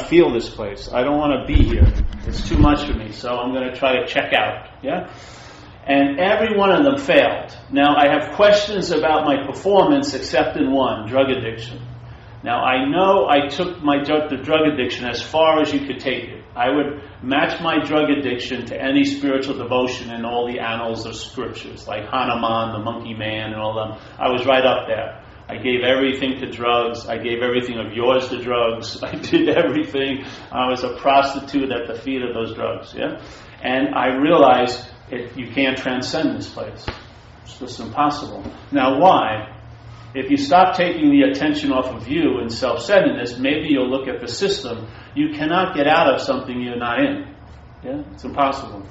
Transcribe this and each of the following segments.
feel this place. I don't want to be here. It's too much for me, so I'm going to try to check out. Yeah? And every one of them failed. Now, I have questions about my performance except in one, drug addiction. Now, I know I took the drug addiction as far as you could take it. I would match my drug addiction to any spiritual devotion in all the annals of scriptures, like Hanuman, the monkey man, and all them. I was right up there. I gave everything to drugs. I gave everything of yours to drugs. I did everything. I was a prostitute at the feet of those drugs. Yeah, and I realized you can't transcend this place. It's just impossible. Now, why? If you stop taking the attention off of you and self-centeredness, maybe you'll look at the system. You cannot get out of something you're not in. Yeah, it's impossible.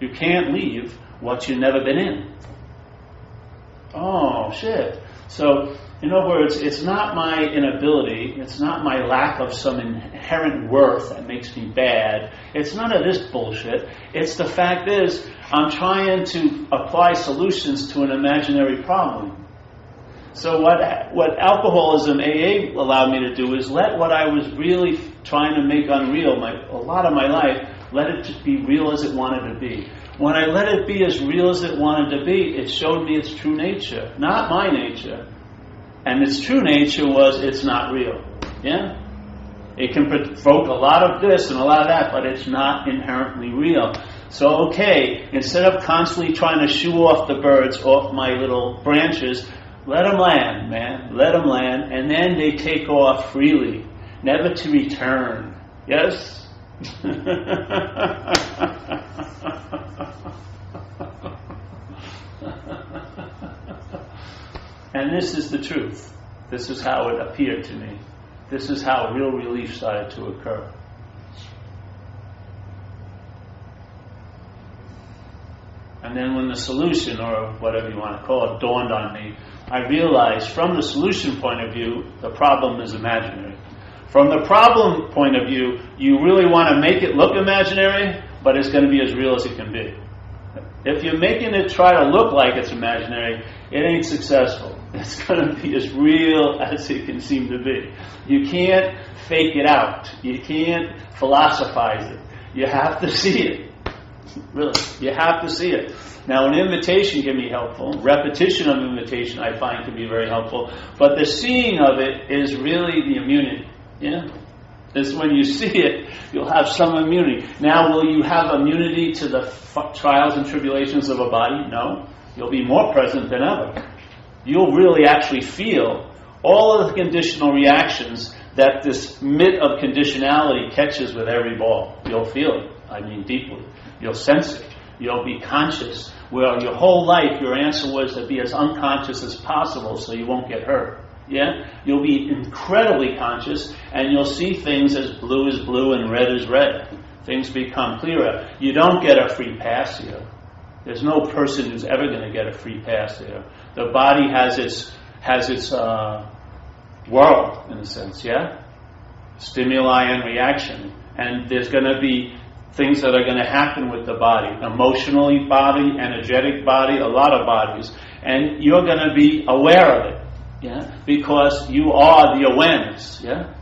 You can't leave what you've never been in. Oh, shit. So, in other words, it's not my inability, it's not my lack of some inherent worth that makes me bad. It's none of this bullshit. It's the fact is, I'm trying to apply solutions to an imaginary problem. So what alcoholism AA allowed me to do is let what I was really trying to make unreal, a lot of my life, let it just be real as it wanted to be. When I let it be as real as it wanted to be, it showed me its true nature, not my nature. And its true nature was it's not real. Yeah? It can provoke a lot of this and a lot of that, but it's not inherently real. So, okay, instead of constantly trying to shoo off the birds off my little branches, let them land, man. Let them land. And then they take off freely, never to return. Yes? And this is the truth. This is how it appeared to me. This is how real relief started to occur. And then when the solution, or whatever you want to call it, dawned on me, I realized from the solution point of view, the problem is imaginary. From the problem point of view, you really want to make it look imaginary, but it's going to be as real as it can be. If you're making it try to look like it's imaginary, it ain't successful. It's going to be as real as it can seem to be. You can't fake it out. You can't philosophize it. You have to see it. Really, you have to see it. Now, an invitation can be helpful. Repetition of invitation, I find, can be very helpful. But the seeing of it is really the immunity. Yeah? It's when you see it, you'll have some immunity. Now, will you have immunity to the trials and tribulations of a body? No. You'll be more present than ever. You'll really actually feel all of the conditional reactions that this myth of conditionality catches with every ball. You'll feel it, I mean deeply. You'll sense it. You'll be conscious. Well, your whole life, your answer was to be as unconscious as possible so you won't get hurt. Yeah? You'll be incredibly conscious, and you'll see things as blue and red is red. Things become clearer. You don't get a free pass here. There's no person who's ever going to get a free pass here. The body has its world, in a sense, yeah? Stimuli and reaction. And there's going to be things that are going to happen with the body. Emotionally body, energetic body, a lot of bodies. And you're going to be aware of it. Yeah, because you are the awareness. Yeah.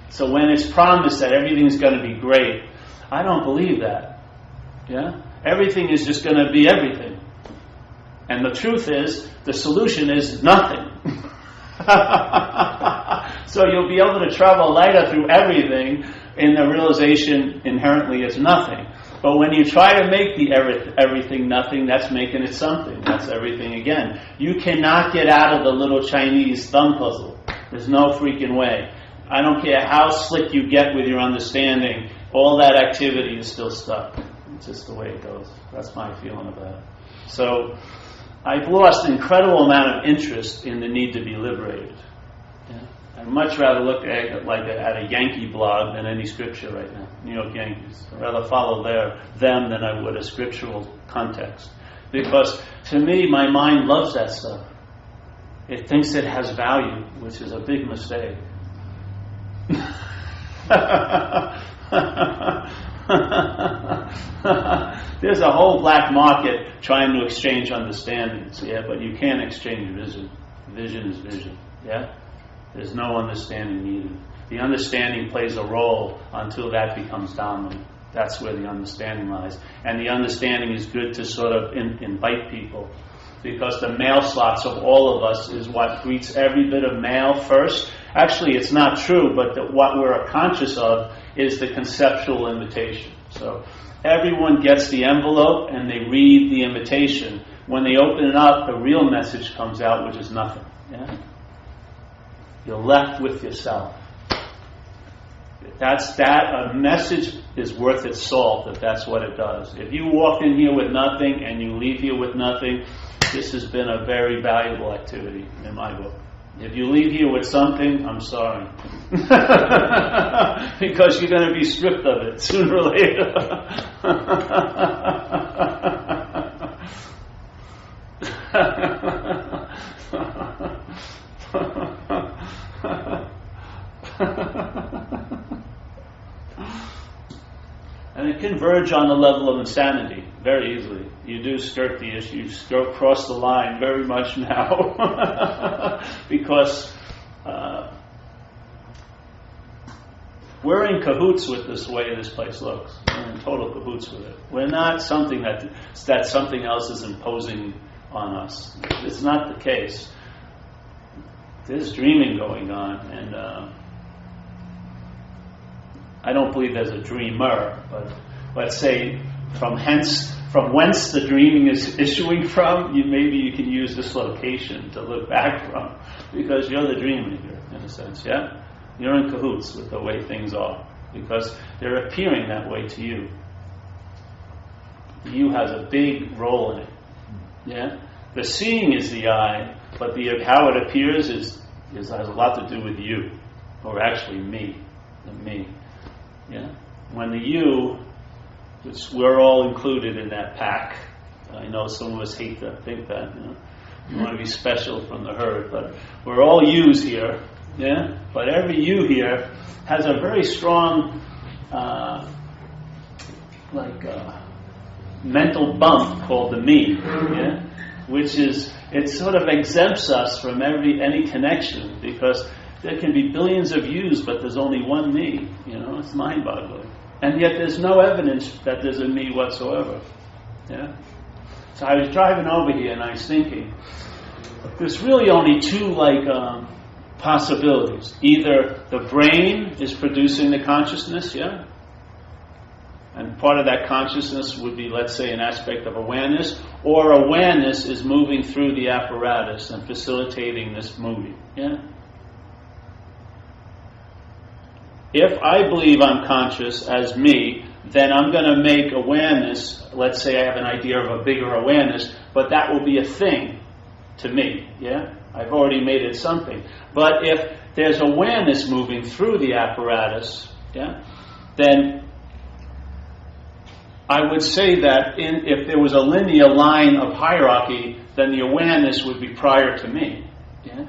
So when it's promised that everything's going to be great, I don't believe that. Yeah, everything is just going to be everything, and the truth is, the solution is nothing. So you'll be able to travel lighter through everything in the realization inherently it's nothing. But when you try to make the everything nothing, that's making it something. That's everything again. You cannot get out of the little Chinese thumb puzzle. There's no freaking way. I don't care how slick you get with your understanding, all that activity is still stuck. It's just the way it goes. That's my feeling about it. So I've lost an incredible amount of interest in the need to be liberated. Yeah? I'd much rather look at it like at a Yankee blog than any scripture right now. New York Yankees. I'd rather follow them than I would a scriptural context. Because to me, my mind loves that stuff. It thinks it has value, which is a big mistake. There's a whole black market trying to exchange understandings, yeah, but you can't exchange vision. Vision is vision, yeah? There's no understanding needed. The understanding plays a role until that becomes dominant. That's where the understanding lies. And the understanding is good to sort of invite people, because the male slots of all of us is what greets every bit of male first. Actually, it's not true, but what we're conscious of is the conceptual invitation. So everyone gets the envelope and they read the invitation. When they open it up, the real message comes out, which is nothing. Yeah? You're left with yourself. A message is worth its salt if that's what it does. If you walk in here with nothing and you leave here with nothing, this has been a very valuable activity in my book. If you leave here with something, I'm sorry. Because you're going to be stripped of it sooner or later. And it can verge on the level of insanity very easily. You do skirt the issue, you cross the line very much now. Because we're in cahoots with this way this place looks. We're in total cahoots with it. We're not something that something else is imposing on us. It's not the case. There's dreaming going on, and I don't believe there's a dreamer, but let's say from whence the dreaming is issuing from, maybe you can use this location to look back from, because you're the dreamer here, in a sense, yeah? You're in cahoots with the way things are, because they're appearing that way to you. You has a big role in it, yeah? The seeing is the I, but how it appears has a lot to do with you, or actually me, the me. Yeah, when the you, which we're all included in that pack. I know some of us hate to think that. You want to be special from the herd, but we're all yous here. Yeah, but every you here has a very strong, mental bump called the me. Yeah, which is it sort of exempts us from any connection, because there can be billions of yous, but there's only one me. It's mind-boggling. And yet there's no evidence that there's a me whatsoever. Yeah? So I was driving over here and I was thinking, there's really only two possibilities. Either the brain is producing the consciousness, yeah? And part of that consciousness would be, let's say, an aspect of awareness, or awareness is moving through the apparatus and facilitating this moving, yeah? If I believe I'm conscious as me, then I'm going to make awareness, let's say I have an idea of a bigger awareness, but that will be a thing to me, yeah? I've already made it something. But if there's awareness moving through the apparatus, yeah, then I would say that if there was a linear line of hierarchy, then the awareness would be prior to me, yeah?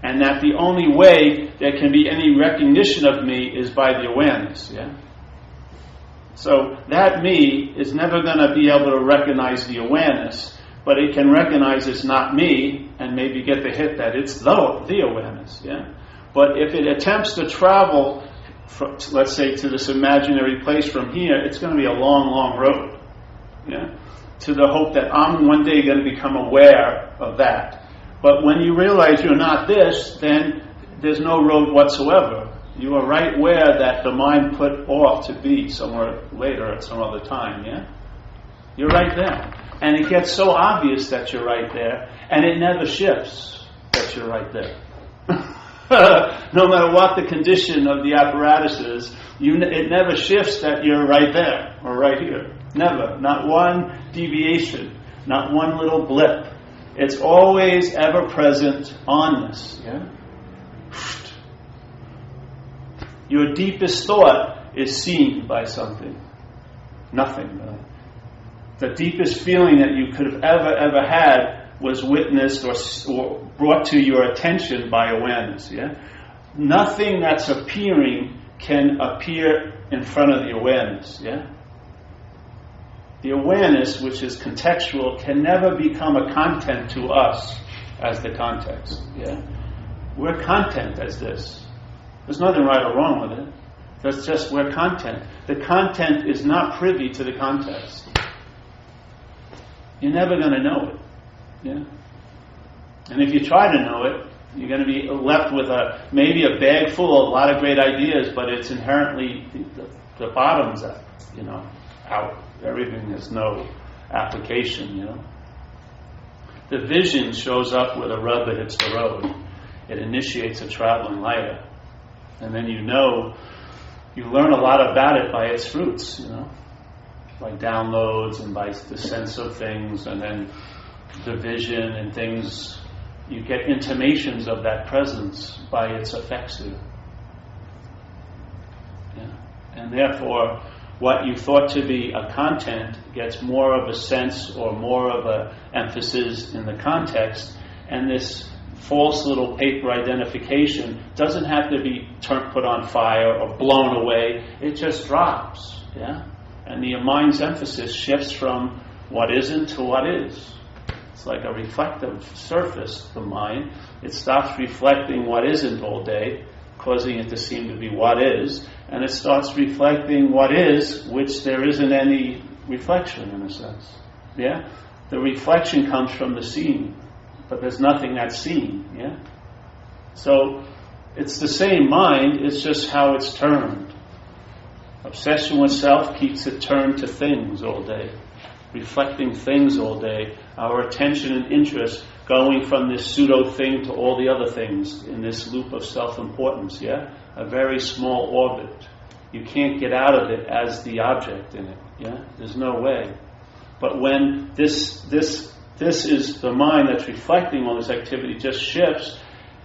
And that the only way there can be any recognition of me is by the awareness, yeah? So that me is never going to be able to recognize the awareness, but it can recognize it's not me and maybe get the hit that it's the awareness, yeah? But if it attempts to travel, let's say, to this imaginary place from here, it's going to be a long, long road, yeah? To the hope that I'm one day going to become aware of that. But when you realize you're not this, then there's no road whatsoever. You are right where that the mind put off to be somewhere later at some other time, yeah? You're right there. And it gets so obvious that you're right there, and it never shifts that you're right there. No matter what the condition of the apparatus is, it never shifts that you're right there or right here. Never. Not one deviation. Not one little blip. It's always ever-present onness. Yeah? Your deepest thought is seen by something. Nothing. Right? The deepest feeling that you could have ever had was witnessed or brought to your attention by awareness. Yeah? Nothing that's appearing can appear in front of the awareness. Yeah? The awareness, which is contextual, can never become a content to us as the context. Yeah? We're content as this. There's nothing right or wrong with it. That's just we're content. The content is not privy to the context. You're never going to know it. Yeah? And if you try to know it, you're going to be left with maybe a bag full of a lot of great ideas, but it's inherently the bottom's out. Everything has no application. The vision shows up where the rubber hits the road. It initiates a traveling lighter, and then you learn a lot about it by its fruits. By downloads and by the sense of things, and then the vision and things. You get intimations of that presence by its effects here. Yeah. And therefore, what you thought to be a content gets more of a sense or more of a emphasis in the context, and this false little paper identification doesn't have to be put on fire or blown away. It just drops. Yeah? And the mind's emphasis shifts from what isn't to what is. It's like a reflective surface, the mind. It stops reflecting what isn't all day, causing it to seem to be what is, and it starts reflecting what is, which there isn't any reflection in a sense. Yeah? The reflection comes from the seeing, but there's nothing that's seen. Yeah? So it's the same mind, it's just how it's turned. Obsession with self keeps it turned to things all day, reflecting things all day, our attention and interest going from this pseudo thing to all the other things in this loop of self-importance, yeah? A very small orbit. You can't get out of it as the object in it, yeah? There's no way. But when this is the mind that's reflecting all this activity just shifts,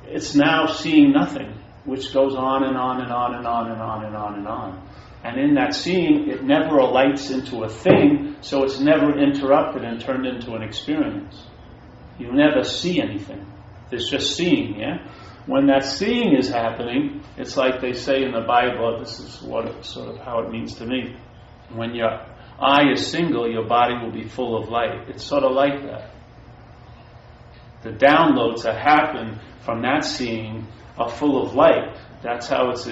it's now seeing nothing, which goes on and on and on and on and on and on and on. And in that seeing, it never alights into a thing, so it's never interrupted and turned into an experience. You never see anything. There's just seeing, yeah? When that seeing is happening, it's like they say in the Bible, this is sort of how it means to me. When your eye is single, your body will be full of light. It's sort of like that. The downloads that happen from that seeing are full of light. That's how it's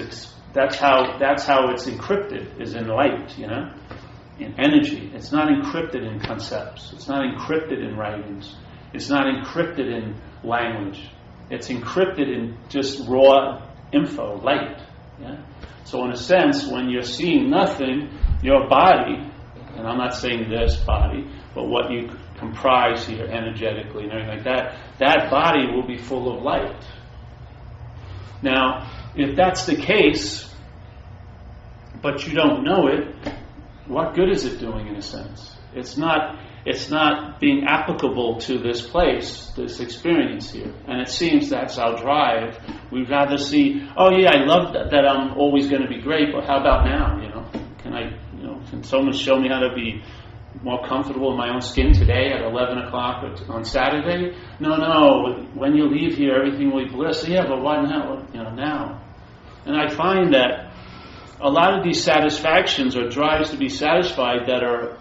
encrypted, is in light, in energy. It's not encrypted in concepts. It's not encrypted in writings. It's not encrypted in language. It's encrypted in just raw info, light. Yeah? So in a sense, when you're seeing nothing, your body, and I'm not saying this body, but what you comprise here energetically and everything like that, that body will be full of light. Now, if that's the case, but you don't know it, what good is it doing in a sense? It's not being applicable to this place, this experience here. And it seems that's our drive. We'd rather see, oh yeah, I love that I'm always going to be great, but how about now, Can someone show me how to be more comfortable in my own skin today at 11 o'clock on Saturday? No, when you leave here, everything will be bliss. Yeah, but why now? Now. And I find that a lot of these satisfactions or drives to be satisfied that are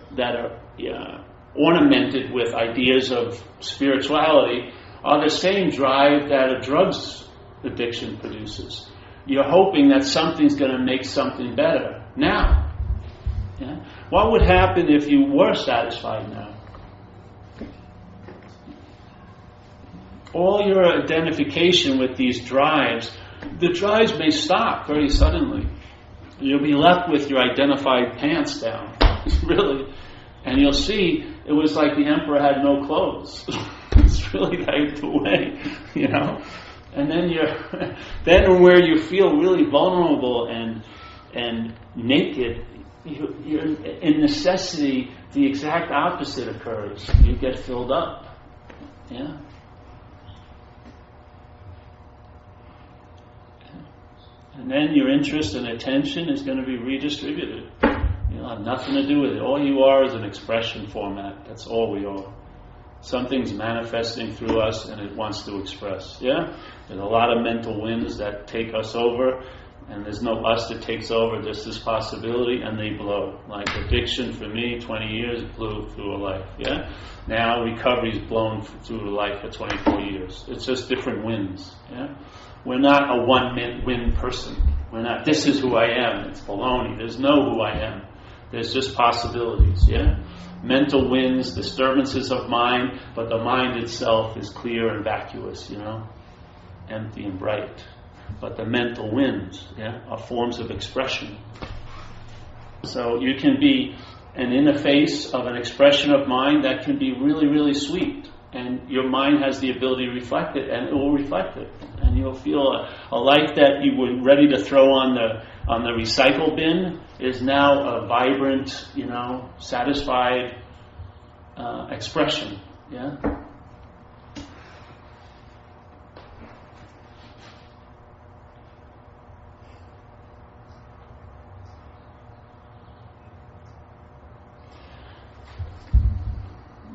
ornamented with ideas of spirituality are the same drive that a drugs addiction produces. You're hoping that something's going to make something better now. Yeah? What would happen if you were satisfied now? All your identification with these drives, the drives may stop very suddenly. You'll be left with your identified pants down, really. And you'll see it was like the emperor had no clothes. It's really like the way, And then then where you feel really vulnerable and naked, you're in necessity, the exact opposite occurs. You get filled up. Yeah. And then your interest and attention is going to be redistributed. You'll have nothing to do with it. All you are is an expression format. That's all we are. Something's manifesting through us and it wants to express. Yeah? There's a lot of mental winds that take us over. And there's no us that takes over, just this possibility, and they blow. Like addiction for me, 20 years, blew through a life, yeah? Now recovery's blown through a life for 24 years. It's just different wins, yeah? We're not a one-win person. We're not, this is who I am. It's baloney. There's no who I am. There's just possibilities, yeah? Mental wins, disturbances of mind, but the mind itself is clear and vacuous, empty and bright. But the mental wins, are forms of expression. So you can be an interface of an expression of mind that can be really, really sweet. And your mind has the ability to reflect it, and it will reflect it. And you'll feel a life that you were ready to throw on the recycle bin is now a vibrant, satisfied expression. Yeah.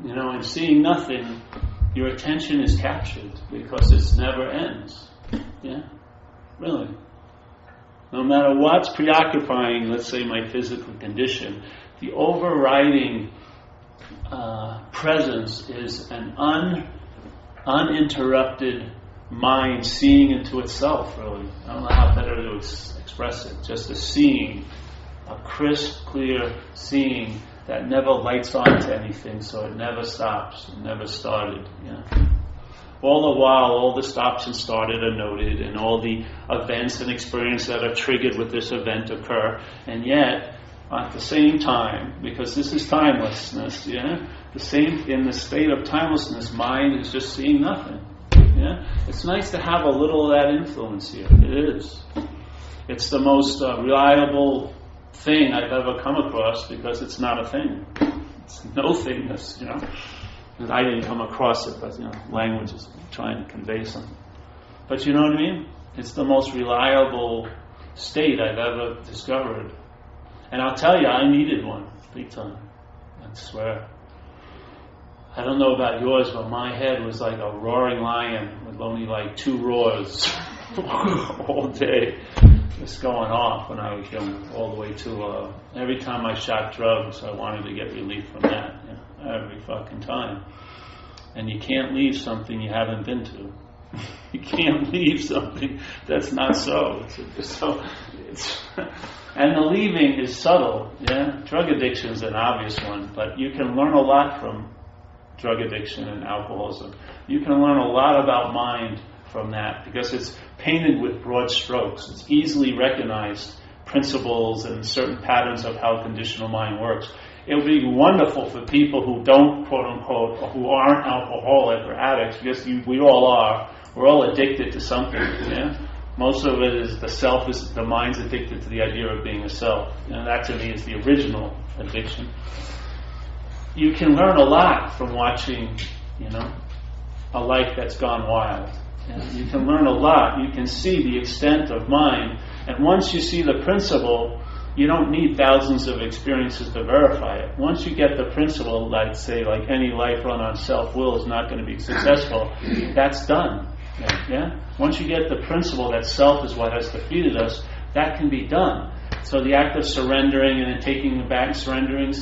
In seeing nothing, your attention is captured because it never ends. Yeah? Really. No matter what's preoccupying, let's say my physical condition, the overriding presence is an uninterrupted mind seeing into itself, really. I don't know how better to express it. Just a seeing, a crisp, clear seeing that never lights on to anything, so it never stops, it never started. Yeah. All the while, all the stops and started are noted, and all the events and experiences that are triggered with this event occur, and yet, at the same time, because this is timelessness, in the state of timelessness, mind is just seeing nothing. Yeah, it's nice to have a little of that influence here. It is. It's the most reliable thing I've ever come across because it's not a thing. It's no thingness, And I didn't come across it, but language is trying to convey something. But you know what I mean? It's the most reliable state I've ever discovered. And I'll tell you, I needed one, big time. I swear. I don't know about yours, but my head was like a roaring lion with only like 2 roars all day. Just going off when I was young, all the way to every time I shot drugs, I wanted to get relief from that. Every fucking time. And you can't leave something you haven't been to. You can't leave something that's not so. And the leaving is subtle. Yeah, drug addiction is an obvious one, but you can learn a lot from drug addiction and alcoholism. You can learn a lot about mind from that because it's painted with broad strokes. It's easily recognized principles and certain patterns of how conditional mind works. It would be wonderful for people who don't, quote unquote, or who aren't alcoholic or addicts, because we all are. We're all addicted to something. Yeah, most of it is the mind's addicted to the idea of being a self. That to me is the original addiction. You can learn a lot from watching, a life that's gone wild. You can learn a lot. You can see the extent of mind. And once you see the principle, you don't need thousands of experiences to verify it. Once you get the principle, like any life run on self-will is not going to be successful, that's done. Yeah? Once you get the principle that self is what has defeated us, that can be done. So the act of surrendering and then taking it back, surrendering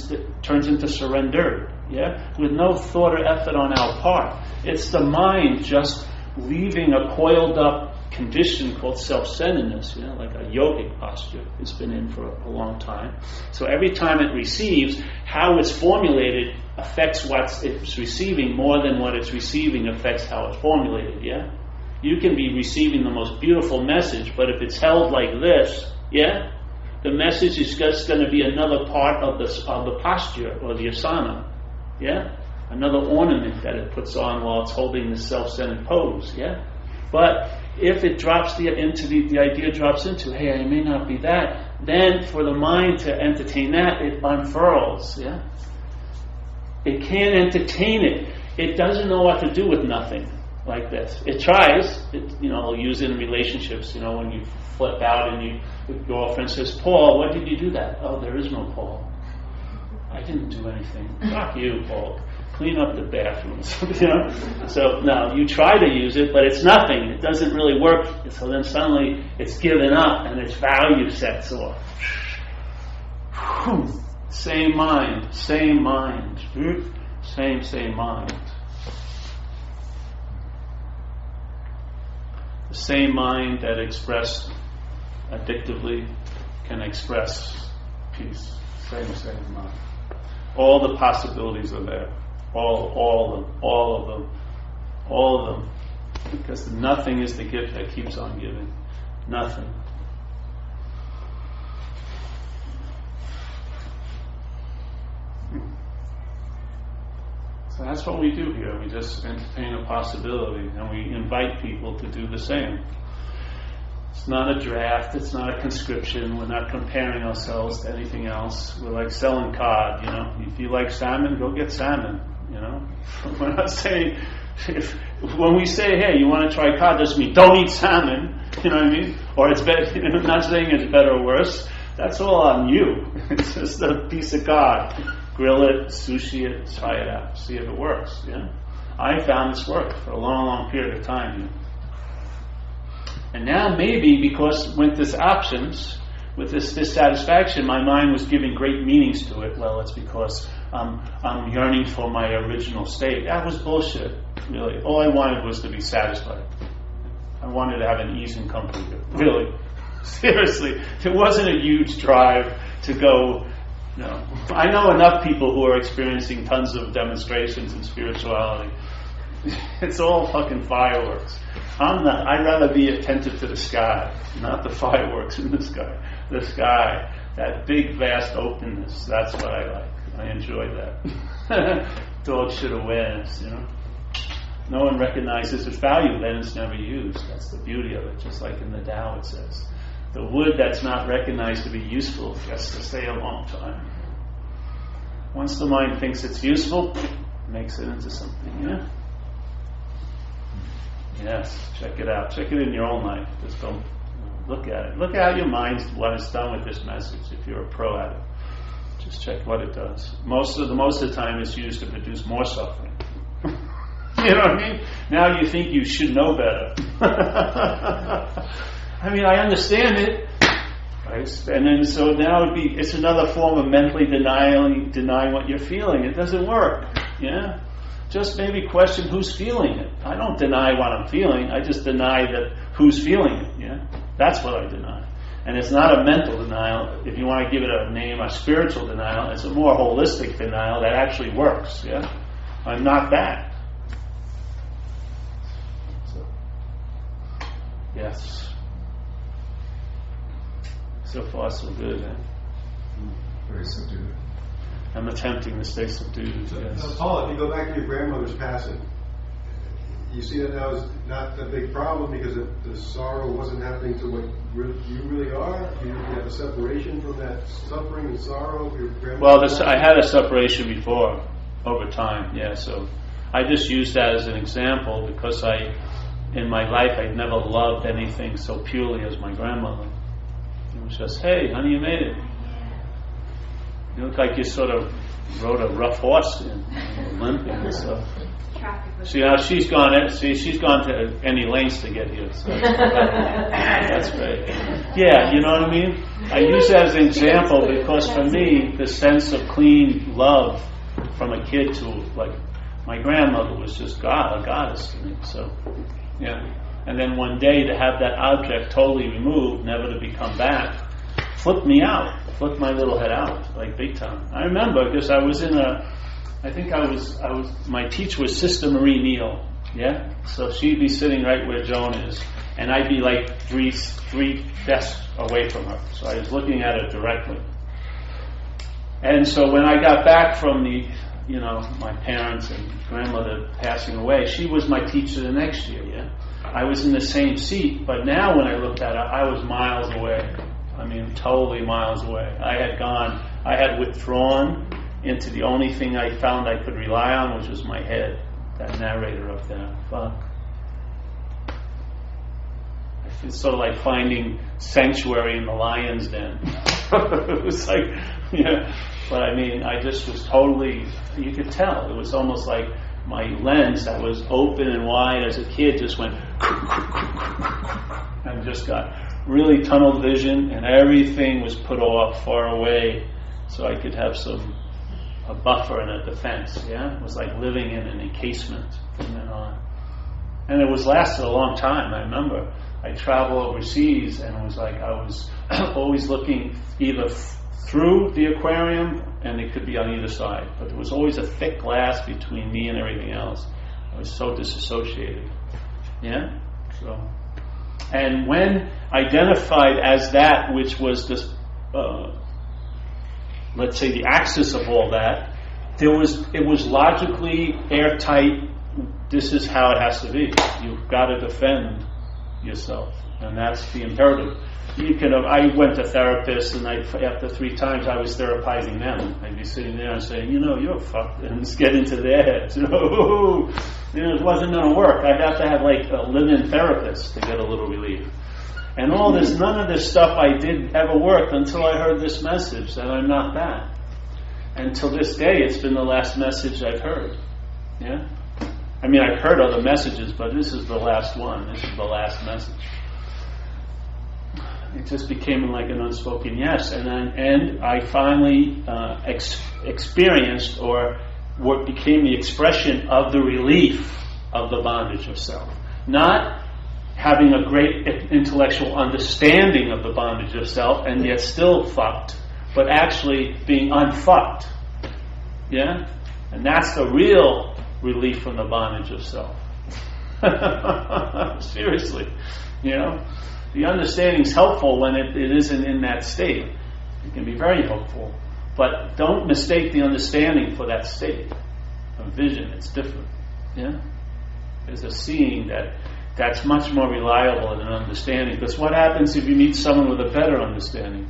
turns into surrendered. Yeah? With no thought or effort on our part. It's the mind just leaving a coiled up condition called self-centeredness, like a yogic posture it's been in for a long time. So every time it receives, how it's formulated affects what it's receiving more than what it's receiving affects how it's formulated, yeah? You can be receiving the most beautiful message, but if it's held like this, the message is just going to be another part of the posture or the asana, another ornament that it puts on while it's holding the self-centered pose, But if it drops the idea drops into, hey, I may not be that, then for the mind to entertain that, it unfurls, It can't entertain it. It doesn't know what to do with nothing like this. It tries, I'll use it in relationships, when you flip out and your girlfriend says, Paul, why did you do that? Oh, there is no Paul. I didn't do anything. Fuck you, Paul. clean up the bathrooms. So no, you try to use it, but it's nothing. It doesn't really work. So then suddenly it's given up and its value sets off. Same mind. Same mind. The same mind that expressed addictively can express peace. Same mind. All the possibilities are there. All of them. Because nothing is the gift that keeps on giving. Nothing. So that's what we do here. We just entertain a possibility and we invite people to do the same. It's not a draft, it's not a conscription, we're not comparing ourselves to anything else. We're like selling cod, If you like salmon, go get salmon, We're not saying, when we say, hey, you want to try cod, doesn't mean don't eat salmon, you know what I mean? Or it's better, I'm not saying it's better or worse. That's all on you. It's just a piece of cod. Grill it, sushi it, try it out, see if it works, I found this worked for a long, long period of time, And now maybe because with this options, with this dissatisfaction, my mind was giving great meanings to it. Well, it's because I'm yearning for my original state. That was bullshit, really. All I wanted was to be satisfied. I wanted to have an ease and comfort, really. Seriously. It wasn't a huge drive to go. No. I know enough people who are experiencing tons of demonstrations in spirituality. It's all fucking fireworks. I'd rather be attentive to the sky, not the fireworks in the sky. The sky, that big, vast openness, that's what I like. I enjoy that. Dog shit awareness, No one recognizes its value, then it's never used. That's the beauty of it, just like in the Tao it says. The wood that's not recognized to be useful gets to stay a long time. Once the mind thinks it's useful, it makes it into something, Yes, check it out. Check it in your own life. Just don't look at it. Look at how your mind's what it's done with this message. If you're a pro at it, just check what it does. Most of the time, it's used to produce more suffering. You know what I mean? Now you think you should know better. I mean, I understand it, right? And then so now it's another form of mentally denying what you're feeling. It doesn't work, Just maybe question who's feeling it. I don't deny what I'm feeling. I just deny that who's feeling it. That's what I deny. And it's not a mental denial. If you want to give it a name, a spiritual denial, it's a more holistic denial that actually works. I'm not that. So, yes. So far, so good. Very subdued. I'm attempting to stay subdued. Yes. Paul, if you go back to your grandmother's passing, you see that now is not a big problem because the sorrow wasn't happening to what you really are. You have a separation from that suffering and sorrow of your grandmother. Well, I had a separation before, over time. So I just used that as an example because in my life, I'd never loved anything so purely as my grandmother. It was just, hey, honey, you made it. You look like you sort of rode a rough horse in limping and stuff. See how she's gone to any lengths to get here. So that's great. Yeah, you know what I mean? I use that as an example because for me, the sense of clean love from a kid to like my grandmother was just a goddess to me. So and then one day to have that object totally removed, never to be come back, flipped me out. Flipped my little head out, like big time. I remember because I was my teacher was Sister Marie Neal, So she'd be sitting right where Joan is, and I'd be like three desks away from her. So I was looking at her directly. And so when I got back from my parents and grandmother passing away, she was my teacher the next year, I was in the same seat, but now when I looked at her, I was miles away. I mean, totally miles away. I had withdrawn into the only thing I found I could rely on, which was my head, that narrator up there. Fuck. It's sort of like finding sanctuary in the lion's den. It was like, But I mean, I just was totally, you could tell. It was almost like my lens that was open and wide as a kid just went and just got really tunnel vision, and everything was put off far away so I could have a buffer and a defense. Yeah, it was like living in an encasement from then on. And it was lasted a long time. I remember I traveled overseas, and it was like I was always looking either through the aquarium, and it could be on either side, but there was always a thick glass between me and everything else. I was so disassociated. Yeah? So, and when identified as that which was this, let's say the axis of all that, it was logically airtight. This is how it has to be. You've got to defend yourself, and that's the imperative. I went to therapists, and after 3 times I was therapizing them. I'd be sitting there and saying, you're fucked, and just get into their heads. It wasn't going to work. I'd have to have like a live-in therapist to get a little relief. And all this, none of this stuff I did ever worked until I heard this message that I'm not that. And till this day, it's been the last message I've heard. Yeah? I mean, I've heard other messages, but this is the last one. This is the last message. It just became like an unspoken yes, and I finally experienced, or what became the expression of the relief of the bondage of self. Not having a great intellectual understanding of the bondage of self, and yet still fucked, but actually being unfucked. Yeah? And that's the real relief from the bondage of self. Seriously. The understanding is helpful when it isn't in that state. It can be very helpful. But don't mistake the understanding for that state of vision. It's different. Yeah? There's a seeing that's much more reliable than an understanding. Because what happens if you meet someone with a better understanding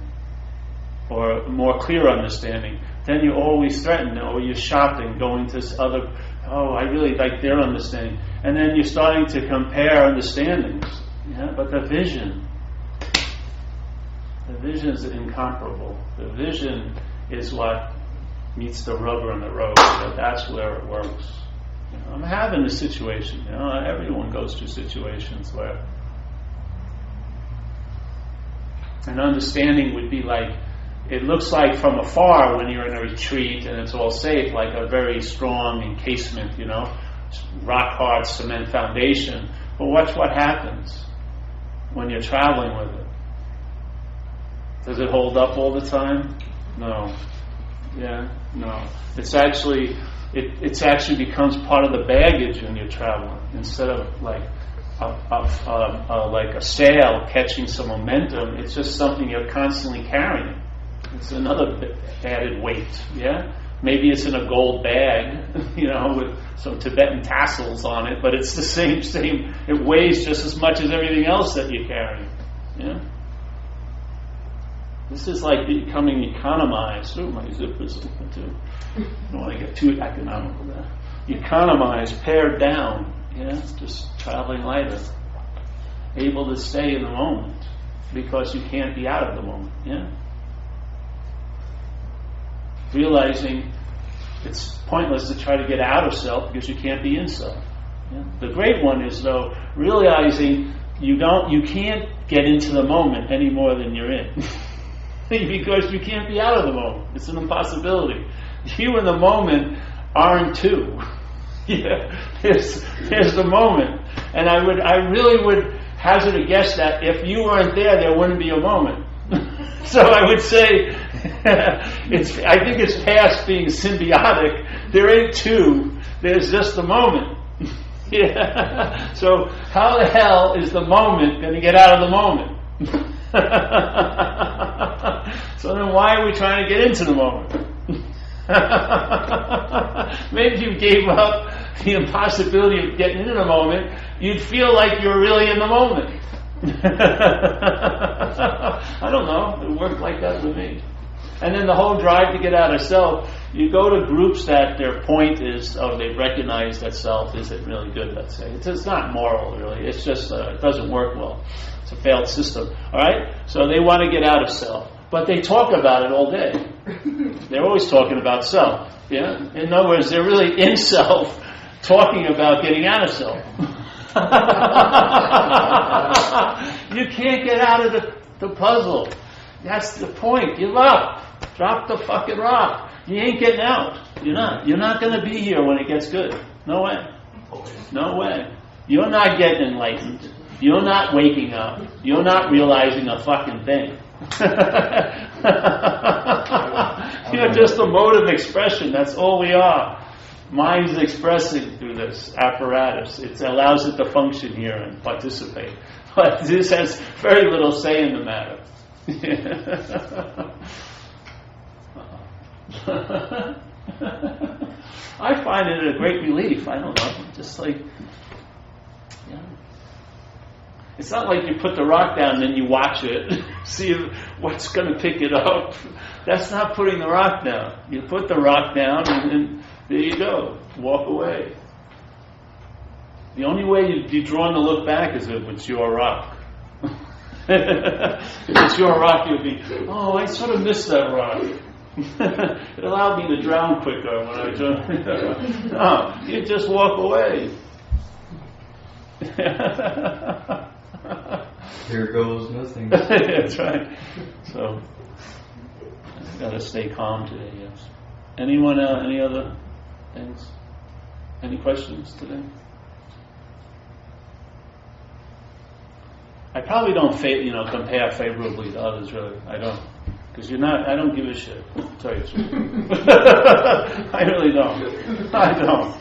or a more clear understanding? Then you're always threatened, or you're shocked and going to other, I really like their understanding. And then you're starting to compare understandings. Yeah, but the vision is incomparable. The vision is what meets the rubber in the road. That's where it works. I'm having a situation. Everyone goes through situations where an understanding would be like, it looks like from afar when you're in a retreat and it's all safe, like a very strong encasement, rock hard cement foundation. But watch what happens when you're traveling with it. Does it hold up all the time? No. Yeah? No. It's actually becomes part of the baggage when you're traveling, instead of like a sail catching some momentum. It's just something you're constantly carrying. It's another added weight. Yeah? Maybe it's in a gold bag, with some Tibetan tassels on it, but it's the same. It weighs just as much as everything else that you're carrying. Yeah? This is like becoming economized. Oh, my zipper's open too. I don't want to get too economical there. Economized, pared down. Yeah? Just traveling lighter. Able to stay in the moment because you can't be out of the moment. Yeah? Realizing it's pointless to try to get out of self because you can't be in self. Yeah? The great one is, though, realizing you can't get into the moment any more than you're in. Because you can't be out of the moment. It's an impossibility. You and the moment aren't two. Yeah, there's the moment. And I really would hazard a guess that if you weren't there wouldn't be a moment. So I would say, I think it's past being symbiotic. There ain't two. There's just the moment. Yeah. So how the hell is the moment going to get out of the moment? So then why are we trying to get into the moment? Maybe you gave up the impossibility of getting into the moment, you'd feel like you're really in the moment. I don't know. It worked like that with me. And then the whole drive to get out of self, you go to groups that their point is, they recognize that self isn't really good, let's say. It's not moral, really. It's just, it doesn't work well. It's a failed system. All right? So they want to get out of self. but they talk about it all day. They're always talking about self. Yeah? In other words, they're really in self, talking about getting out of self. You can't get out of the puzzle. That's the point. Give up. Drop the fucking rock. You ain't getting out. You're not. You're not going to be here when it gets good. No way. No way. You're not getting enlightened. You're not waking up. You're not realizing a fucking thing. You're just a mode of expression. That's all we are. Mind is expressing through this apparatus. It allows it to function here and participate. But this has very little say in the matter. I find it a great relief. I don't know. Just like, it's not like you put the rock down and then you watch it, see what's going to pick it up. That's not putting the rock down. You put the rock down and then there you go. Walk away. The only way you're drawn to look back is if it's your rock. If it's your rock, you'll be, oh, I sort of missed that rock. It allowed me to drown quicker when I joined. No, you just walk away. Here goes nothing. That's right. So, I've got to stay calm today, yes. Anyone else, any other things? Any questions today? I probably don't compare favorably to others, really. I don't. Because I don't give a shit, to tell you the truth. I really don't. I don't.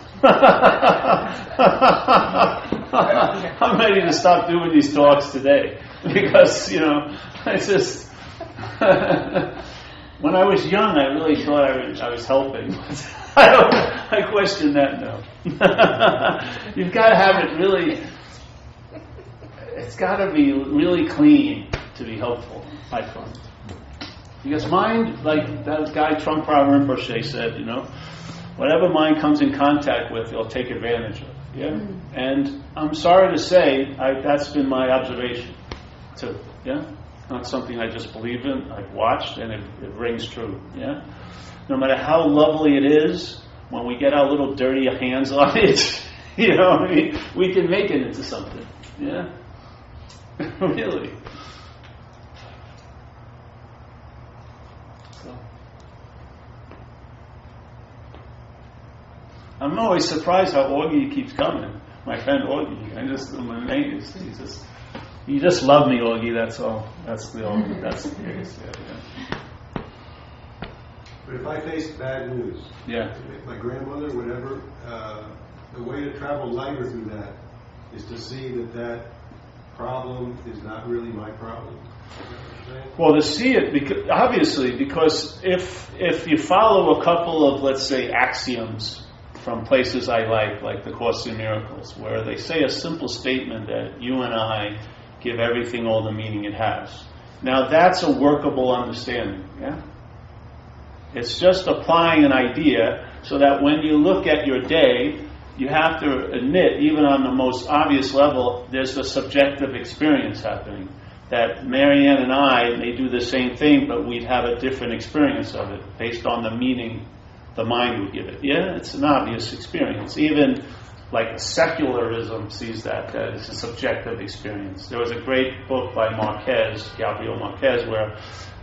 I'm ready to stop doing these talks today. Because, I just... When I was young, I really thought I was helping. I question that now. You've got to have it really... It's got to be really clean to be helpful, I find. Because mind, like that guy Trungpa Rinpoche said, whatever mind comes in contact with, they'll take advantage of. Yeah? And I'm sorry to say, that's been my observation, too. Yeah? Not something I just believe in. I've watched, and it rings true. Yeah? No matter how lovely it is, when we get our little dirty hands on it, we can make it into something. Yeah? Really. So. I'm always surprised how Augie keeps coming. My friend Augie. I'm amazed. You just love me, Augie, that's all. That's the case. Yeah. But if I face bad news, if my grandmother, whatever, the way to travel lighter through that is to see that problem is not really my problem. Well, to see it, because if you follow a couple of, let's say, axioms from places I like the Course in Miracles, where they say a simple statement that you and I give everything all the meaning it has. Now that's a workable understanding, yeah? It's just applying an idea so that when you look at your day, you have to admit, even on the most obvious level, there's a subjective experience happening. That Marianne and I may do the same thing, but we'd have a different experience of it based on the meaning the mind would give it. Yeah, it's an obvious experience. Even like secularism sees that it's a subjective experience. There was a great book by Gabriel Marquez, where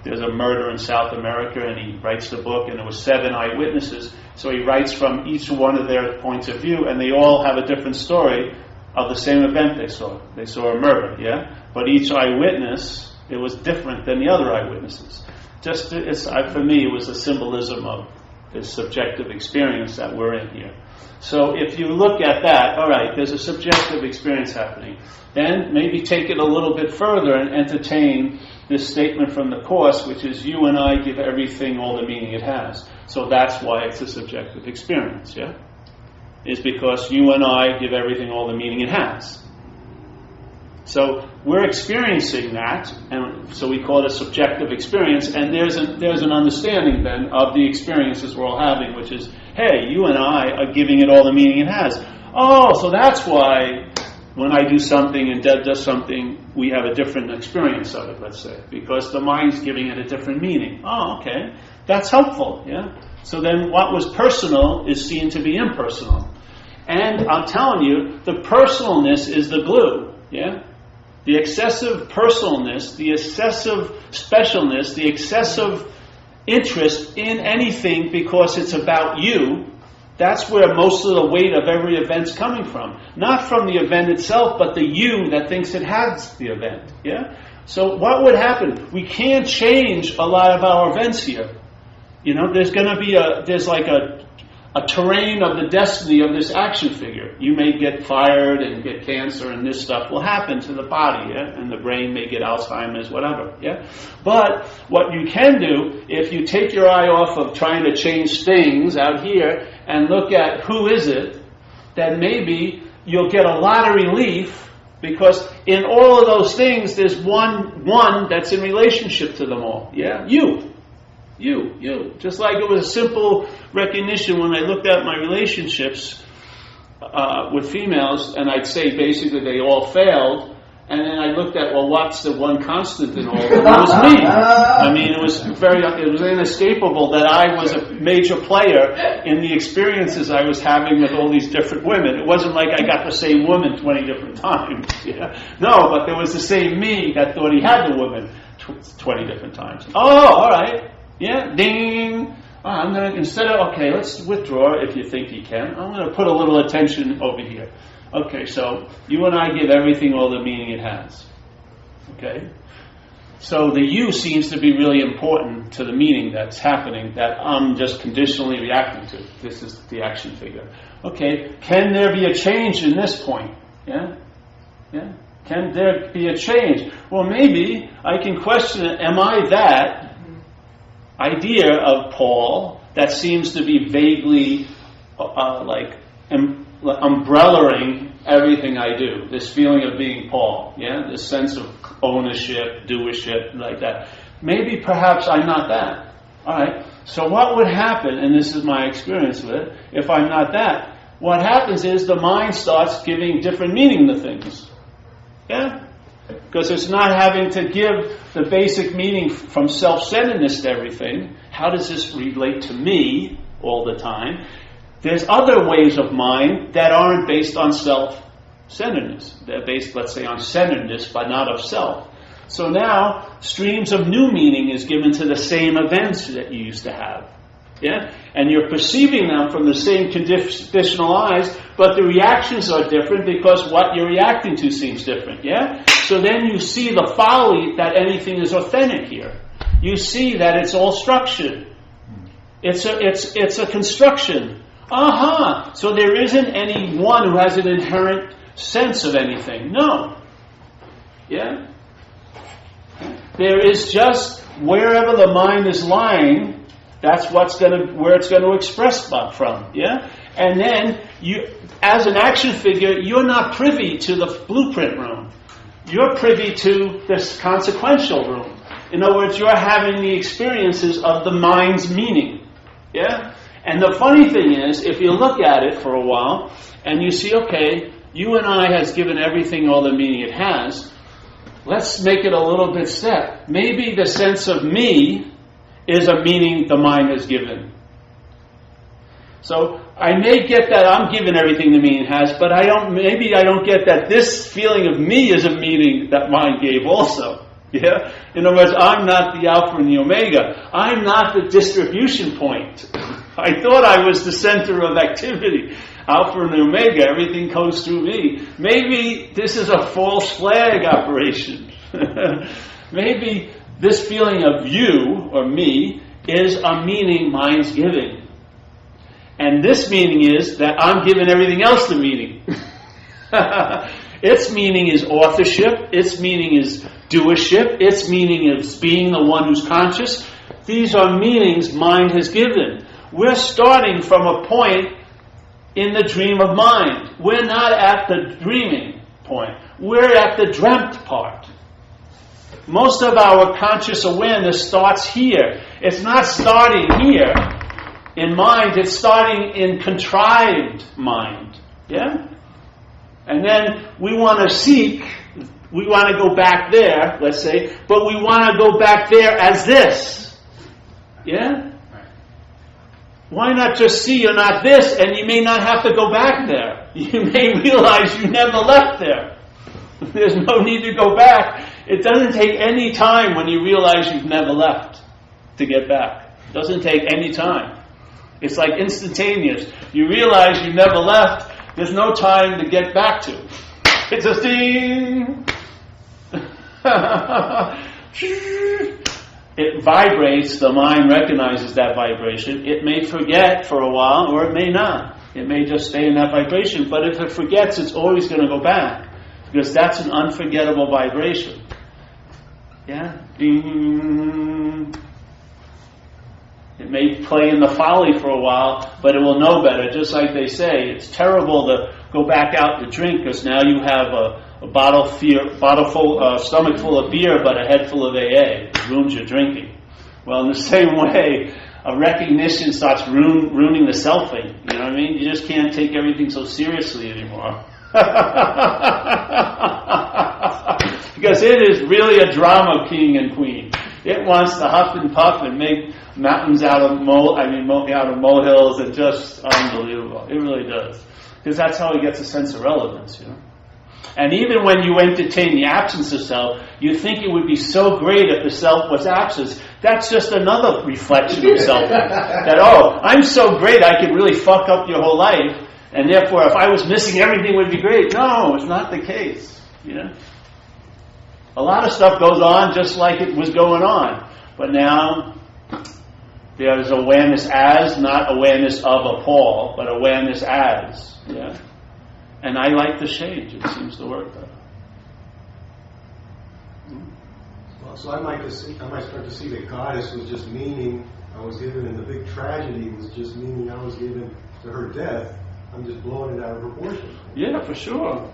there's a murder in South America, and he writes the book, and there were 7 eyewitnesses. So he writes from each one of their points of view, and they all have a different story of the same event they saw. They saw a murder, yeah? But each eyewitness, it was different than the other eyewitnesses. For me, it was a symbolism of this subjective experience that we're in here. So if you look at that, all right, there's a subjective experience happening. Then maybe take it a little bit further and entertain this statement from the Course, which is you and I give everything all the meaning it has. So that's why it's a subjective experience, yeah? Is because you and I give everything all the meaning it has. So we're experiencing that, and so we call it a subjective experience, and there's an understanding then of the experiences we're all having, which is, hey, you and I are giving it all the meaning it has. Oh, so that's why when I do something and Deb does something, we have a different experience of it, let's say, because the mind's giving it a different meaning. Oh, okay. That's helpful, yeah? So then what was personal is seen to be impersonal. And I'm telling you, the personalness is the glue, yeah? The excessive personalness, the excessive specialness, the excessive interest in anything because it's about you, that's where most of the weight of every event's coming from. Not from the event itself, but the you that thinks it has the event, yeah? So what would happen? We can't change a lot of our events here. You know, there's going to be there's like a terrain of the destiny of this action figure. You may get fired and get cancer, and this stuff will happen to the body, yeah? And the brain may get Alzheimer's, whatever, yeah? But what you can do, if you take your eye off of trying to change things out here and look at who is it, then maybe you'll get a lot of relief, because in all of those things, there's one that's in relationship to them all, yeah? You. Just like it was a simple recognition when I looked at my relationships with females, and I'd say basically they all failed, and then I looked at, well, what's the one constant in all of them? It was me. I mean, it was inescapable that I was a major player in the experiences I was having with all these different women. It wasn't like I got the same woman 20 different times. Yeah? No, but there was the same me that thought he had the woman 20 different times. Oh, all right. Yeah, ding. I'm going to, instead of, okay, let's withdraw if you think you can. I'm going to put a little attention over here. Okay, so you and I give everything all the meaning it has. Okay? So the you seems to be really important to the meaning that's happening that I'm just conditionally reacting to. This is the action figure. Okay, can there be a change in this point? Yeah? Yeah? Can there be a change? Well, maybe I can question it. Am I that idea of Paul that seems to be vaguely umbrellaing everything I do? This feeling of being Paul, yeah? This sense of ownership, doership, like that. Maybe perhaps I'm not that. All right. So what would happen, and this is my experience with it, if I'm not that, what happens is the mind starts giving different meaning to things. Yeah? Because it's not having to give the basic meaning from self-centeredness to everything. How does this relate to me all the time? There's other ways of mind that aren't based on self-centeredness. They're based, let's say, on centeredness, but not of self. So now, streams of new meaning is given to the same events that you used to have. Yeah? And you're perceiving them from the same conditional eyes, but the reactions are different because what you're reacting to seems different. Yeah? So then you see the folly that anything is authentic here. You see that it's all structured. It's a construction. Aha! So there isn't any one who has an inherent sense of anything. No. Yeah? There is just wherever the mind is lying, that's where it's going to express from. Yeah? And then you, as an action figure, you're not privy to the blueprint room. You're privy to this consequential room. In other words, you're having the experiences of the mind's meaning. Yeah? And the funny thing is, if you look at it for a while, and you see, okay, you and I has given everything all the meaning it has, let's make it a little bit step. Maybe the sense of me is a meaning the mind has given. So I may get that I'm given everything the meaning has, but maybe I don't get that this feeling of me is a meaning that mind gave also. Yeah? In other words, I'm not the Alpha and the Omega. I'm not the distribution point. I thought I was the center of activity. Alpha and Omega, everything goes through me. Maybe this is a false flag operation. Maybe this feeling of you or me is a meaning mind's giving. And this meaning is that I'm giving everything else the meaning. Its meaning is authorship. Its meaning is doership. Its meaning is being the one who's conscious. These are meanings mind has given. We're starting from a point in the dream of mind. We're not at the dreaming point. We're at the dreamt part. Most of our conscious awareness starts here. It's not starting here in mind, it's starting in contrived mind. Yeah? And then we want to seek, we want to go back there, let's say, but we want to go back there as this. Yeah? Why not just see you're not this, and you may not have to go back there. You may realize you never left there. There's no need to go back. It doesn't take any time when you realize you've never left to get back. It doesn't take any time. It's like instantaneous. You realize you never left. There's no time to get back to. It's a ding. It vibrates. The mind recognizes that vibration. It may forget for a while, or it may not. It may just stay in that vibration. But if it forgets, it's always going to go back, because that's an unforgettable vibration. Yeah? Ding. It may play in the folly for a while, but it will know better. Just like they say, it's terrible to go back out to drink, because now you have a stomach full of beer, but a head full of AA. It ruins your drinking. Well, in the same way, a recognition starts ruining the selfing. You know what I mean? You just can't take everything so seriously anymore. Because it is really a drama king and queen. It wants to huff and puff and make mountains out of molehills, and just unbelievable. It really does. Because that's how it gets a sense of relevance, you know. And even when you entertain the absence of self, you think it would be so great if the self was absent. That's just another reflection of self. That, I'm so great I could really fuck up your whole life, and therefore if I was missing, everything would be great. No, it's not the case. You know? A lot of stuff goes on just like it was going on. But now there is awareness as, not awareness of a Paul, but awareness as. Yeah? And I like the shade. It seems to work better. Well, so I might start to see that goddess was just meaning I was given, and the big tragedy was just meaning I was given to her death. I'm just blowing it out of proportion. Yeah, for sure.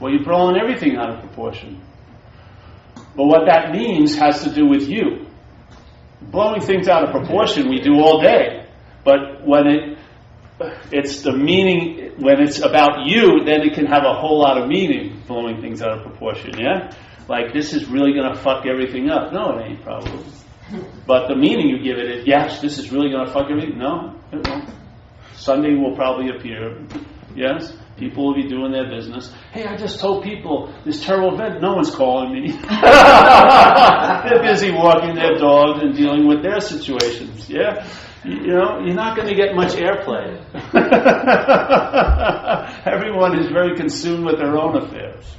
Well, you're blowing everything out of proportion. But what that means has to do with you. Blowing things out of proportion we do all day. But when it's the meaning, when it's about you, then it can have a whole lot of meaning, blowing things out of proportion, yeah? Like, this is really going to fuck everything up. No, it ain't probably. But the meaning you give it is, yes, this is really going to fuck everything. No, it won't. Sunday will probably appear. Yes? People will be doing their business. Hey, I just told people this terrible event. No one's calling me. They're busy walking their dogs and dealing with their situations. Yeah? You know, you're not going to get much airplay. Everyone is very consumed with their own affairs.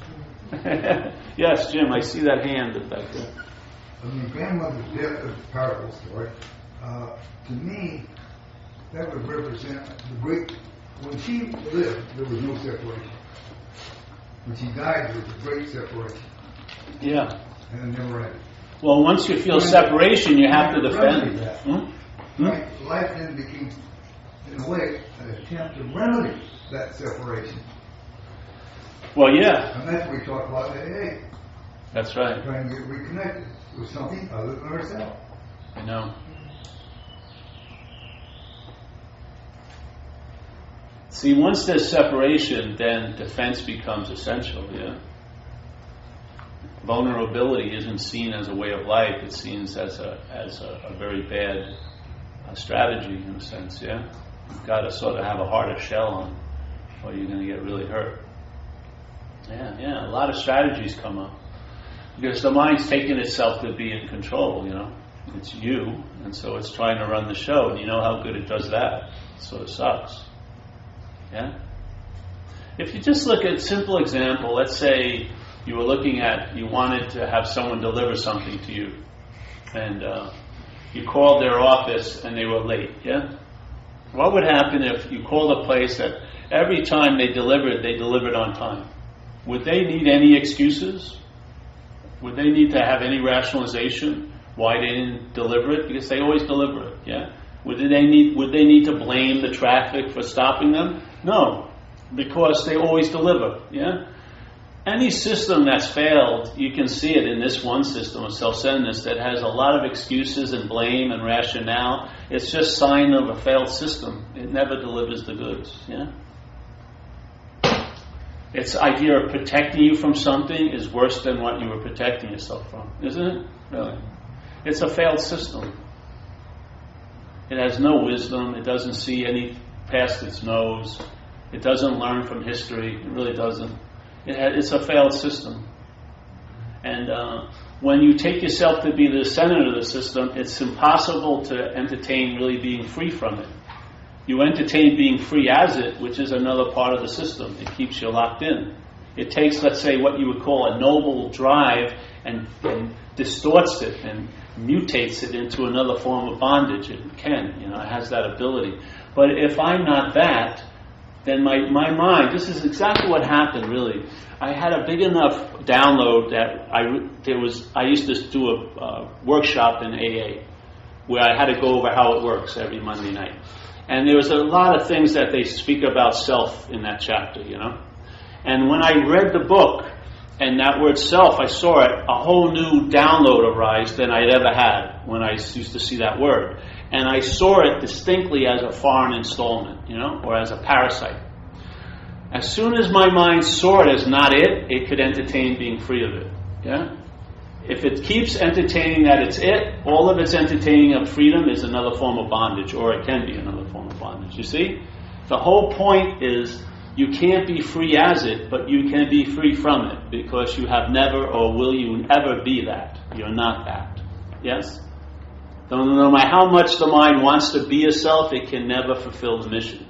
Yes, Jim, I see that hand back there. Grandmother's death is a powerful story. To me, that would represent the great. When she lived, there was no separation. When she died, there was a great separation. Yeah. And it never ended. Well, once you feel separation, you have to defend it. Life then became, in a way, an attempt to remedy that separation. Well, yeah. And that's what we talk about AA. That's right. Trying to get reconnected with something other than ourselves. I know. See, once there's separation, then defense becomes essential, yeah? Vulnerability isn't seen as a way of life, it's seen as a very bad strategy, in a sense, yeah? You've got to sort of have a harder shell on, or you're going to get really hurt. Yeah, a lot of strategies come up. Because the mind's taking itself to be in control, you know? It's you, and so it's trying to run the show, and you know how good it does that. It sort of sucks. Yeah? If you just look at a simple example, let's say you wanted to have someone deliver something to you, and you called their office and they were late, yeah? What would happen if you called a place that every time they delivered on time? Would they need any excuses? Would they need to have any rationalization why they didn't deliver it? Because they always deliver it, yeah? Would they need to blame the traffic for stopping them? No, because they always deliver, yeah? Any system that's failed, you can see it in this one system of self-centeredness that has a lot of excuses and blame and rationale. It's just sign of a failed system. It never delivers the goods, yeah? Its idea of protecting you from something is worse than what you were protecting yourself from, isn't it? Really. It's a failed system. It has no wisdom. It doesn't see any past its nose. It doesn't learn from history. It really doesn't. It's a failed system. And when you take yourself to be the center of the system, it's impossible to entertain really being free from it. You entertain being free as it, which is another part of the system. It keeps you locked in. It takes, let's say, what you would call a noble drive and distorts it and mutates it into another form of bondage. It can, it has that ability. But if I'm not that, then my mind, this is exactly what happened really. I had a big enough download that I used to do a workshop in AA where I had to go over how it works every Monday night. And there was a lot of things that they speak about self in that chapter, And when I read the book and that word self, I saw it, a whole new download arise than I'd ever had when I used to see that word. And I saw it distinctly as a foreign installment, or as a parasite. As soon as my mind saw it as not it, it could entertain being free of it. Yeah? If it keeps entertaining that it's it, all of its entertaining of freedom is another form of bondage, or it can be another form of bondage. You see? The whole point is you can't be free as it, but you can be free from it, because you have never or will you ever be that. You're not that. Yes? No matter how much the mind wants to be a self, it can never fulfill the mission.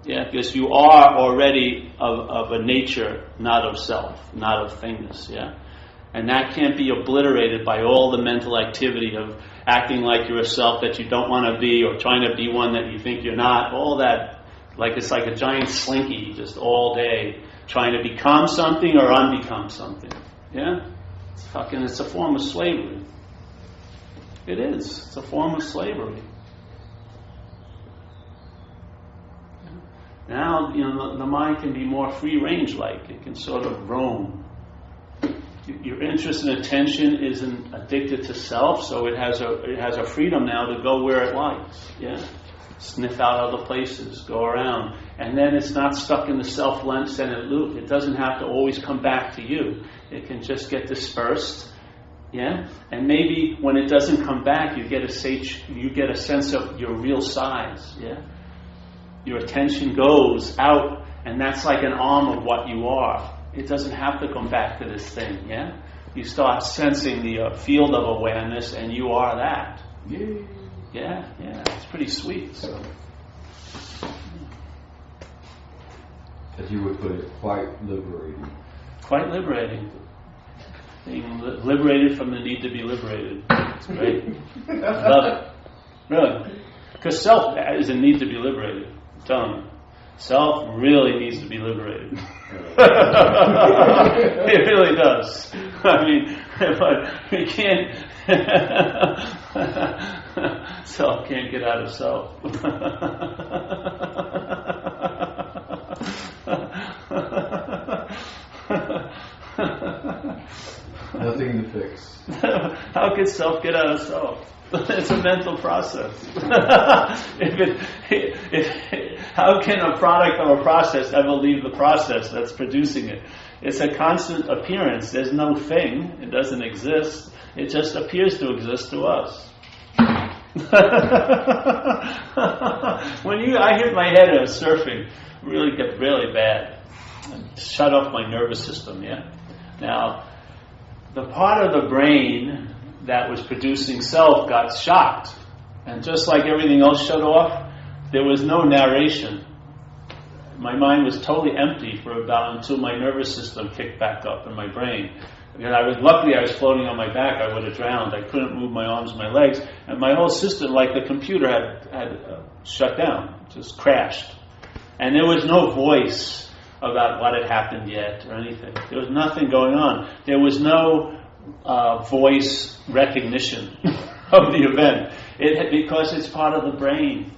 Yeah, because you are already of a nature not of self, not of thingness. Yeah? And that can't be obliterated by all the mental activity of acting like you're a self that you don't want to be, or trying to be one that you think you're not. All that, it's like a giant slinky just all day trying to become something or unbecome something. Yeah? It's a form of slavery. It is. It's a form of slavery. Now, the mind can be more free range like. It can sort of roam. Your interest and attention isn't addicted to self, so it has a freedom now to go where it likes. Yeah, sniff out other places, go around, and then it's not stuck in the self-centered loop. It doesn't have to always come back to you. It can just get dispersed. Yeah, and maybe when it doesn't come back, you get a sense of your real size. Yeah, your attention goes out, and that's like an arm of what you are. It doesn't have to come back to this thing, yeah? You start sensing the field of awareness, and you are that. Yeah, it's pretty sweet. So, as you would put it, quite liberating. Quite liberating. Being liberated from the need to be liberated. It's great. Love it. Really. Because self is a need to be liberated. I'm telling you. Self really needs to be liberated. It really does. I mean, but we can't. Self can't get out of self. Nothing to fix. How could self get out of self? It's a mental process. How can a product of a process ever leave the process that's producing it? It's a constant appearance. There's no thing. It doesn't exist. It just appears to exist to us. I hit my head surfing, get really bad. Shut off my nervous system, yeah? Now, the part of the brain that was producing self got shocked. And just like everything else shut off, there was no narration. My mind was totally empty until my nervous system kicked back up in my brain. Luckily I was floating on my back. I would have drowned. I couldn't move my arms and my legs. And my whole system, like the computer, had shut down, just crashed. And there was no voice about what had happened yet or anything. There was nothing going on. There was no voice recognition of the event. Because it's part of the brain.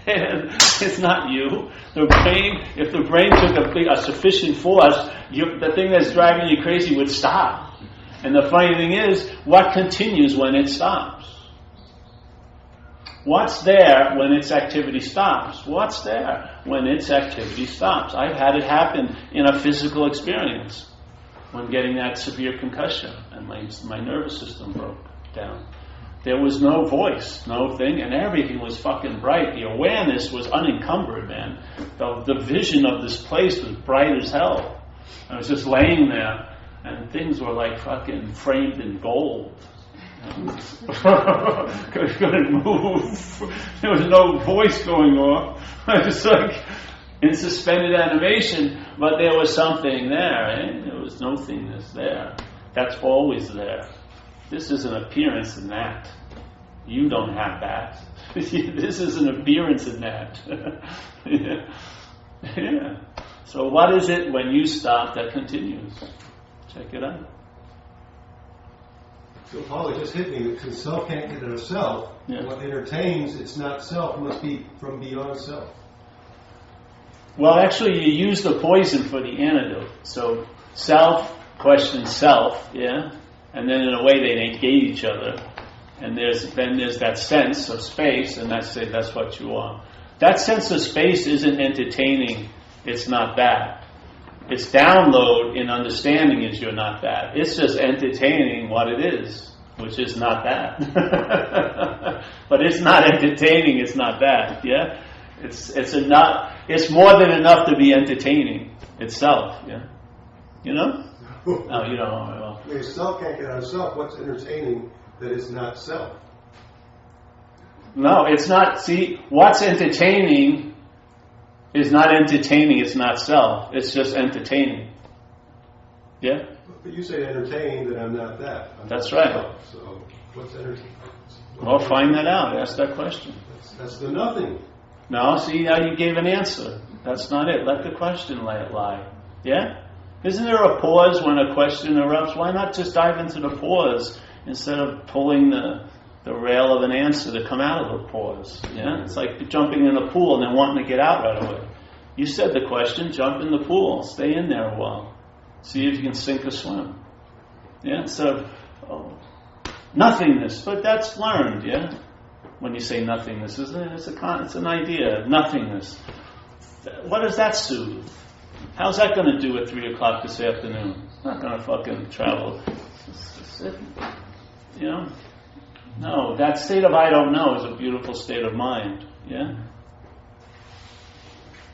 It's not you. The brain, if the brain took a sufficient force, the thing that's driving you crazy would stop. And the funny thing is, what continues when it stops? What's there when its activity stops? What's there when its activity stops? I've had it happen in a physical experience when getting that severe concussion and my nervous system broke down. There was no voice, no thing, and everything was fucking bright. The awareness was unencumbered, man. The vision of this place was bright as hell. I was just laying there, and things were like fucking framed in gold. Couldn't move. There was no voice going off. I was like in suspended animation, but there was something there. Eh? There was no thingness there. That's always there. This is an appearance in that. You don't have that. This is an appearance in that. Yeah. So what is it when you stop that continues? Check it out. So Paul, it just hit me because self can't get out of self. Yeah. What entertains its not self must be from beyond self. Well, actually, you use the poison for the antidote. So self questions self, yeah, and then in a way they negate each other. And there's that sense of space, and that's what you are. That sense of space isn't entertaining. It's not that. Its download in understanding is you're not that. It's just entertaining what it is, which is not that. But it's not entertaining. It's not that. Yeah, it's enough. It's more than enough to be entertaining itself. Yeah, you know. Oh, you don't know very well. If self can't get out of self, what's entertaining that is not self? No, it's not. See, what's entertaining is not entertaining. It's not self. It's just entertaining. Yeah? But you say entertaining that I'm not that. That's right. Self. So what's entertaining? Well, find that out. Ask that question. That's the nothing. No, see, now you gave an answer. That's not it. Let the question lie. Yeah? Isn't there a pause when a question erupts? Why not just dive into the pause instead of pulling the rail of an answer to come out of the pause? Yeah? It's like jumping in a pool and then wanting to get out right away. You said the question, jump in the pool. Stay in there a while. See if you can sink or swim. Yeah? So, nothingness. But that's learned, yeah? When you say nothingness, it's an idea. Nothingness. What does that soothe? How's that going to do at 3 o'clock this afternoon? It's not going to fucking travel. You know? No, that state of I don't know is a beautiful state of mind. Yeah?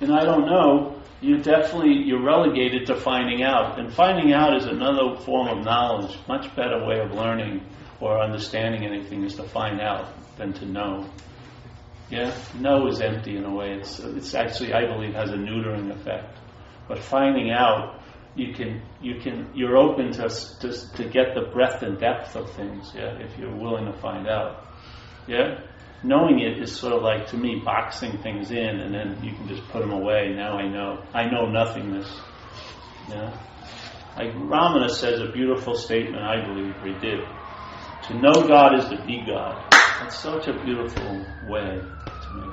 And I don't know, you're relegated to finding out. And finding out is another form of knowledge. Much better way of learning or understanding anything is to find out than to know. Yeah? Know is empty in a way. It's actually, I believe, has a neutering effect. But finding out, you're open to get the breadth and depth of things, yeah, if you're willing to find out. Yeah? Knowing it is sort of like, to me, boxing things in, and then you can just put them away. Now I know. I know nothingness. Yeah? Like Ramana says a beautiful statement, I believe, or he did. To know God is to be God. That's such a beautiful way to me.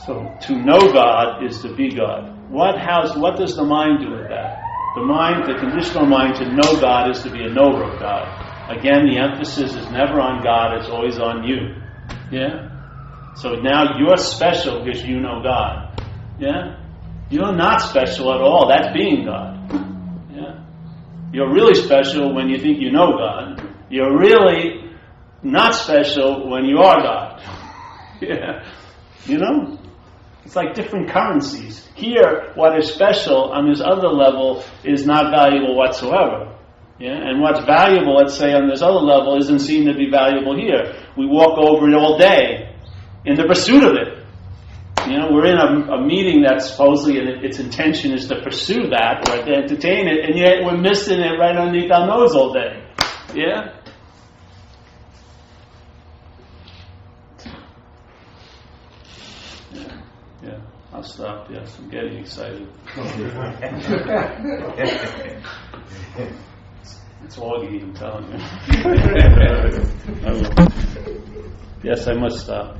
So, to know God is to be God. What does the mind do with that? The conditional mind, to know God is to be a knower of God. Again, the emphasis is never on God, it's always on you. Yeah? So now you're special because you know God. Yeah? You're not special at all. That's being God. Yeah? You're really special when you think you know God. You're really not special when you are God. Yeah? You know? It's like different currencies. Here, what is special on this other level is not valuable whatsoever. Yeah? And what's valuable, let's say, on this other level isn't seen to be valuable here. We walk over it all day in the pursuit of it. You know, we're in a meeting that supposedly its intention is to pursue that or to entertain it, and yet we're missing it right underneath our nose all day. Yeah? Yeah, I'll stop. Yes, I'm getting excited. It's Augie, I'm telling you. Yes, I must stop.